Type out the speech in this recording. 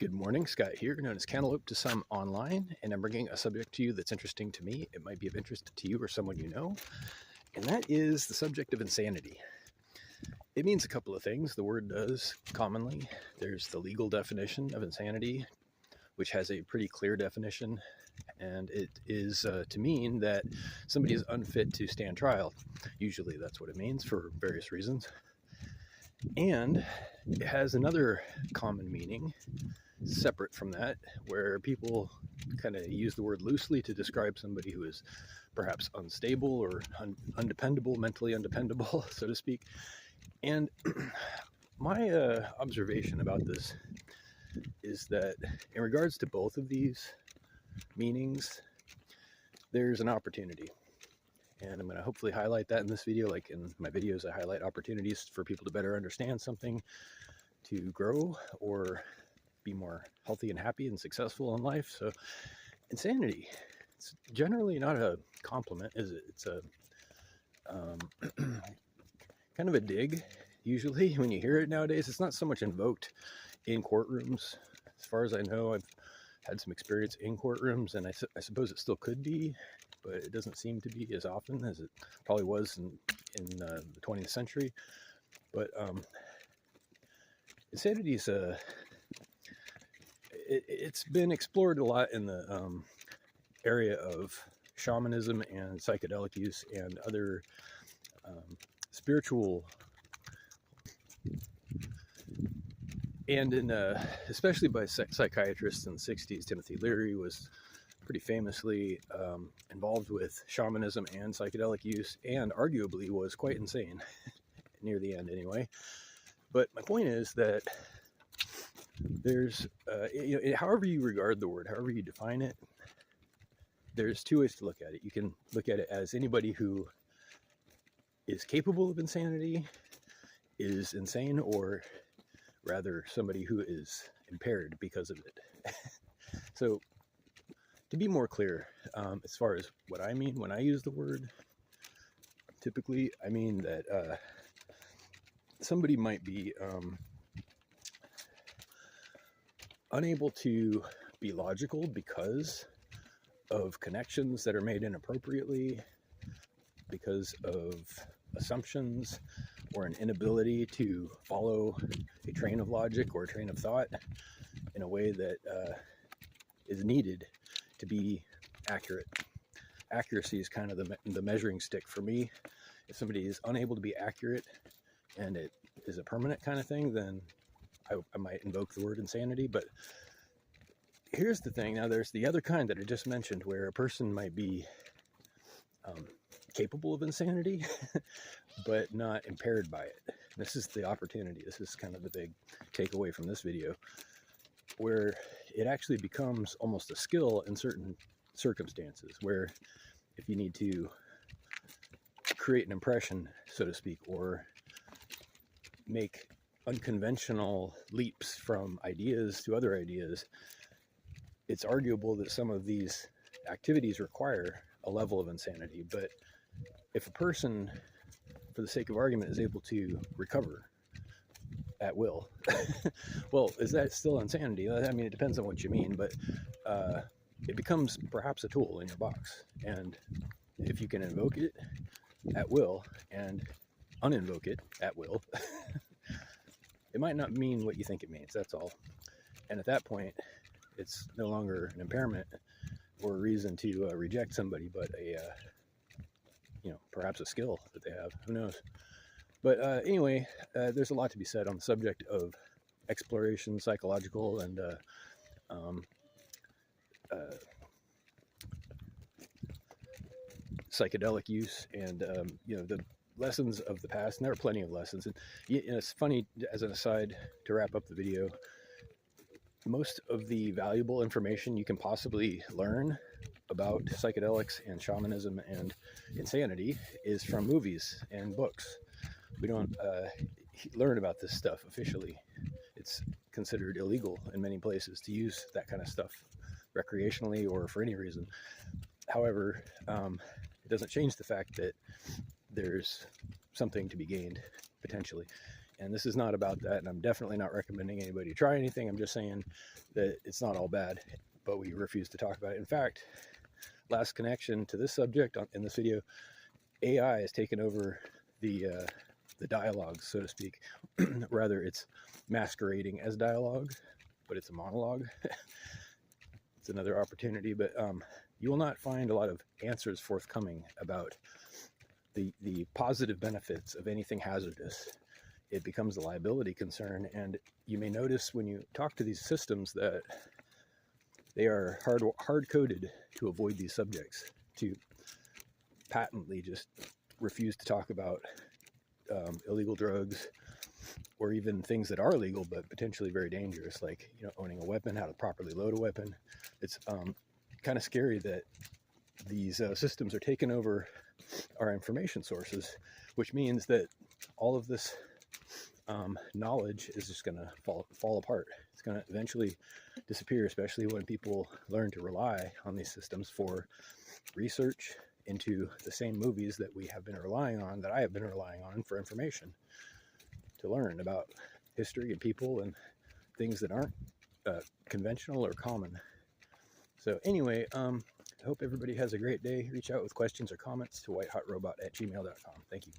Good morning, Scott here, known as Cantaloupe to some online, and I'm bringing a subject to you that's interesting to me. It might be of interest to you or someone you know, and that is the subject of insanity. It means a couple of things. The word does commonly. There's the legal definition of insanity, which has a pretty clear definition, and it is to mean that somebody is unfit to stand trial. Usually that's what it means for various reasons. And it has another common meaning separate from that, where people kind of use the word loosely to describe somebody who is perhaps unstable or undependable, mentally undependable, so to speak. And my observation about this is that in regards to both of these meanings, there's an opportunity. And I'm going to hopefully highlight that in this video. Like in my videos, I highlight opportunities for people to better understand something, to grow, or be more healthy and happy and successful in life. So insanity, it's generally not a compliment, is it? It's a kind of a dig. Usually when you hear it nowadays, it's not so much invoked in courtrooms. As far as I know, I've had some experience in courtrooms, and I suppose it still could be, but it doesn't seem to be as often as it probably was in the 20th century. But insanity is it's been explored a lot in the area of shamanism and psychedelic use and other spiritual, and in especially by psychiatrists in the 60s. Timothy Leary was pretty famously involved with shamanism and psychedelic use, and arguably was quite insane near the end anyway. But my point is that there's however you regard the word, however you define it, there's two ways to look at it. You can look at it as anybody who is capable of insanity is insane, or rather somebody who is impaired because of it. So to be more clear, as far as what I mean when I use the word, typically I mean that somebody might be unable to be logical because of connections that are made inappropriately, because of assumptions, or an inability to follow a train of logic or a train of thought in a way that is needed to be accurate. Accuracy is kind of the measuring stick for me. If somebody is unable to be accurate and it is a permanent kind of thing, then I might invoke the word insanity. But here's the thing. Now, there's the other kind that I just mentioned, where a person might be capable of insanity, but not impaired by it. This is the opportunity. This is kind of the big takeaway from this video, where it actually becomes almost a skill in certain circumstances, where if you need to create an impression, so to speak, or make unconventional leaps from ideas to other ideas, it's arguable that some of these activities require a level of insanity. But if a person, for the sake of argument, is able to recover at will, well, is that still insanity? I mean, it depends on what you mean, but it becomes perhaps a tool in your box. And if you can invoke it at will and uninvoke it at will, it might not mean what you think it means, that's all. And at that point, it's no longer an impairment or a reason to reject somebody, but a perhaps a skill that they have. Who knows? But anyway, there's a lot to be said on the subject of exploration, psychological, and psychedelic use, and the lessons of the past. And there are plenty of lessons. And it's funny, as an aside, to wrap up the video, most of the valuable information you can possibly learn about psychedelics and shamanism and insanity is from movies and books. We don't learn about this stuff officially. It's considered illegal in many places to use that kind of stuff recreationally or for any reason. However, it doesn't change the fact that there's something to be gained, potentially. And this is not about that, and I'm definitely not recommending anybody try anything. I'm just saying that it's not all bad, but we refuse to talk about it. In fact, last connection to this subject in this video, AI has taken over the dialogue, so to speak. Rather, it's masquerading as dialogue, but it's a monologue. It's another opportunity, but you will not find a lot of answers forthcoming about the positive benefits of anything hazardous. It becomes a liability concern, and you may notice when you talk to these systems that they are hard-coded to avoid these subjects, to patently just refuse to talk about illegal drugs, or even things that are legal but potentially very dangerous, like owning a weapon, how to properly load a weapon. It's kind of scary that these systems are taking over our information sources, which means that all of this knowledge is just going to fall apart. It's going to eventually disappear, especially when people learn to rely on these systems for research into the same movies that we have been relying on, that I have been relying on for information, to learn about history and people and things that aren't conventional or common. So anyway, I hope everybody has a great day. Reach out with questions or comments to whitehotrobot@gmail.com. Thank you.